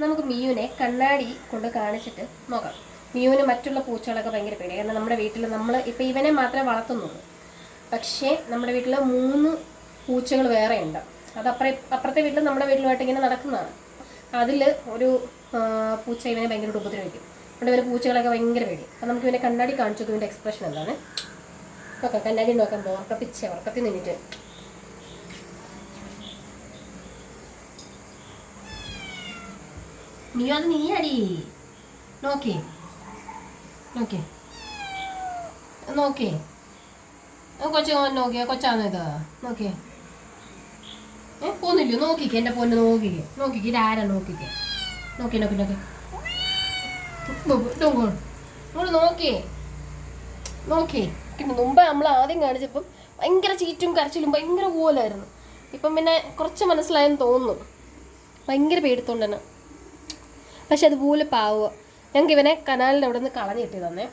നമുക്ക് മിയുവിനെ കണ്ണാടി കൊണ്ട് കാണിച്ചിട്ട് നോക്കാം. മിയുവിന് മറ്റുള്ള പൂച്ചകളൊക്കെ ഭയങ്കര പേടിയാണ്. കാരണം നമ്മുടെ വീട്ടിൽ നമ്മൾ ഇപ്പം ഇവനെ മാത്രമേ വളർത്തുന്നുള്ളൂ. പക്ഷേ നമ്മുടെ വീട്ടിൽ 3 പൂച്ചകൾ വേറെ ഉണ്ട്. അത് അപ്പുറത്തെ വീട്ടിൽ നമ്മുടെ വീട്ടിലുമായിട്ട് ഇങ്ങനെ നടക്കുന്നതാണ്. അതിൽ ഒരു പൂച്ച ഇവനെ ഭയങ്കര ഉപദ്രവിക്കും. അതുകൊണ്ട് ഇവന് പൂച്ചകളൊക്കെ ഭയങ്കര പേടി. അപ്പം നമുക്ക് ഇവനെ കണ്ണാടി കാണിച്ചു ഇവൻ്റെ എക്സ്പ്രഷൻ എന്താണ് നോക്കാം. കണ്ണാടി നോക്കാൻ പോകാം. ഉറക്കത്തിൽ നിന്നിട്ട് മിയു അത് നീ അടി നോക്കേ നോക്കേ നോക്കേ കൊച്ചു നോക്കിയ കൊച്ചാന്ന് ഇത് നോക്കിയേ പോന്നില്ലയോ? നോക്കിക്കേ എൻ്റെ പൊന്നെ നോക്കിക്കേ ഇതാരാ നോക്കിക്കേ നോക്കി നമ്മൾ നോക്കിയേ മുമ്പ് നമ്മൾ ആദ്യം കാണിച്ചപ്പം ഭയങ്കര ചീറ്റും കരച്ചിലും ഭയങ്കര കൂലായിരുന്നു. ഇപ്പം പിന്നെ കുറച്ച് മനസ്സിലായെന്ന് തോന്നുന്നു. ഭയങ്കര പേടിത്തോണ്ട് തന്നെ. പക്ഷെ അതുപോലെ പാവുക. ഞങ്ങൾക്ക് ഇവനെ കനാലിൻ്റെ അവിടെ നിന്ന് കളഞ്ഞ് കിട്ടി തന്നെ.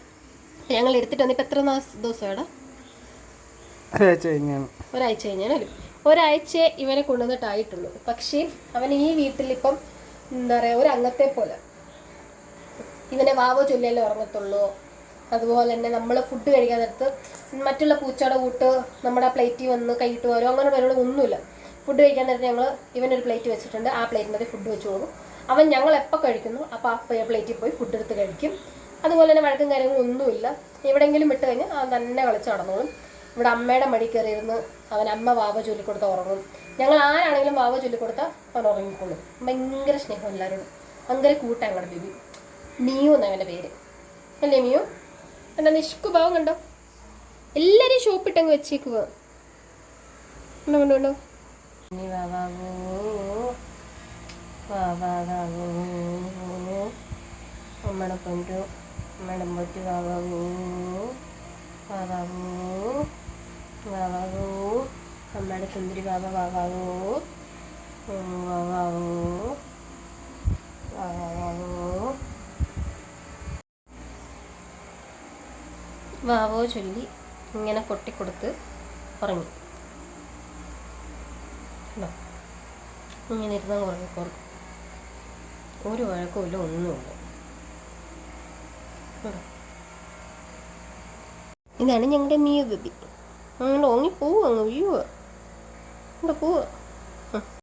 ഞങ്ങൾ എടുത്തിട്ട് വന്നിപ്പോൾ എത്ര ദിവസം ഇവിടെ ഒരാഴ്ച കഴിഞ്ഞാലും ഒരാഴ്ച ഇവനെ കൊണ്ടുവന്നിട്ടായിട്ടുള്ളൂ. പക്ഷേ അവൻ ഈ വീട്ടിലിപ്പം എന്താ പറയുക ഒരു അംഗത്തെ പോലെ. ഇവനെ വാവോ ചൊല്ലിയല്ലേ ഉറങ്ങത്തുള്ളൂ. അതുപോലെ തന്നെ നമ്മൾ ഫുഡ് കഴിക്കാൻ നേരത്ത് മറ്റുള്ള പൂച്ചയുടെ കൂട്ട് നമ്മുടെ പ്ലേറ്റിൽ വന്ന് കൈയിട്ട് വരും അങ്ങനെ പരിപാടി ഒന്നുമില്ല. ഫുഡ് കഴിക്കാൻ നേരത്ത് ഞങ്ങൾ ഇവനൊരു പ്ലേറ്റ് വെച്ചിട്ടുണ്ട്. ആ പ്ലേറ്റിനകത്ത് ഫുഡ് വെച്ച് പോകും. അവൻ ഞങ്ങൾ എപ്പോൾ കഴിക്കുന്നു അപ്പോൾ ആ പ്ലേറ്റിൽ പോയി ഫുഡ് എടുത്ത് കഴിക്കും. അതുപോലെ തന്നെ വഴക്കും കാര്യങ്ങളും ഒന്നുമില്ല. എവിടെയെങ്കിലും വിട്ട് കഴിഞ്ഞാൽ അവൻ തന്നെ കളിച്ച് നടന്നോളും. ഇവിടെ അമ്മയുടെ മടി കയറിയിരുന്ന് അവൻ അമ്മ വാവ ചൊല്ലിക്കൊടുത്താൽ ഉറങ്ങും. ഞങ്ങൾ ആരാണെങ്കിലും വാവ ചൊല്ലിക്കൊടുത്താൽ അവൻ ഉറങ്ങിക്കൊള്ളും. ഭയങ്കര സ്നേഹം എല്ലാവരോടും. ഭയങ്കര കൂട്ടാണ് ഞങ്ങളുടെ ബേബി. മിയു എന്നാണ് അവൻ്റെ പേര്. അല്ലേ മിയു? എന്താ നിഷ്കു ഭാവം കണ്ടോ? എല്ലാവരും ഷോപ്പിട്ടങ്ങ് വെച്ചേക്കുക. ഉണ്ടോ അമ്മയുടെ പൊന്നു അമ്മയുടെ പൊറ്റു വാവാവൂ അമ്മയുടെ സുന്ദരി വാവാവൂ വാവോ ചൊല്ലി ഇങ്ങനെ കൊട്ടിക്കൊടുത്ത് ഉറങ്ങി. ഇങ്ങനെ ഇരുന്നാൽ ഉറങ്ങിക്കോളും. ഒരു വഴക്കമില്ല, ഒന്നുമില്ല. ഇതാണ് ഞങ്ങളുടെ മിയു ബേബി. അങ്ങനെ ഉറങ്ങി പോവുക, അങ്ങ് വീഴുക. പോവുക.